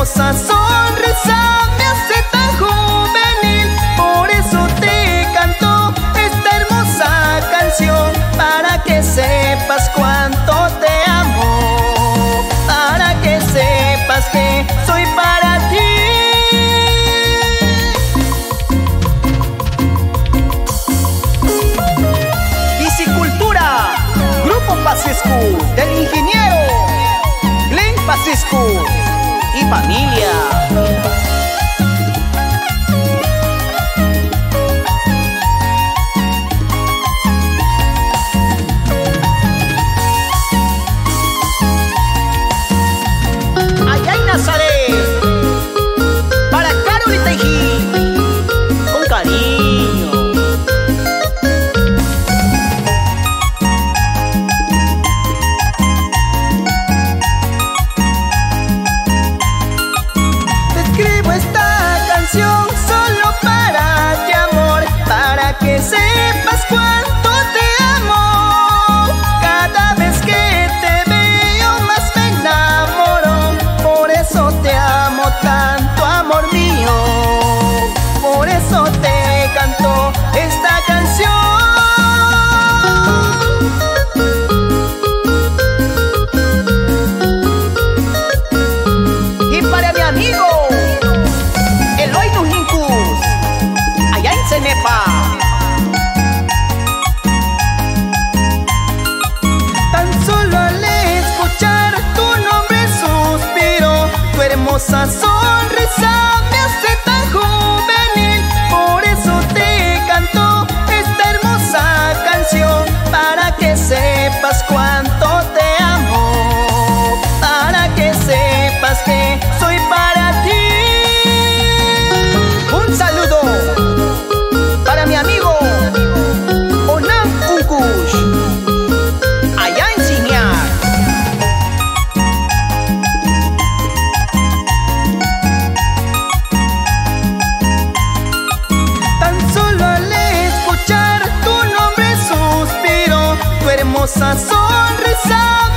hermosa sonrisa me hace tan juvenil. Por eso te canto esta hermosa canción, para que sepas cuánto te amo, para que sepas que soy para ti. Piscicultura, Grupo Pacescu, del ingeniero Glenn Pacescu y familia. Allá en Nazaret, para Carol y Tejí, con cariño. Solo para ti, amor, para que sepas cuánto te amo. Cada vez que te veo más me enamoro, por eso te amo tanto, amor mío. Por eso te canto esta canción. Y para mi amigo tan solo al escuchar tu nombre suspiro, tu hermosa sonrisa me hace tan juvenil. Por eso te canto esta hermosa canción, para que sepas cuánto te amo, para que sepas que soy para ti. Un saludo para mi amigo Onan Unkush, allá en Ciñar. Tan solo al escuchar tu nombre suspiro, tu hermosa sonrisa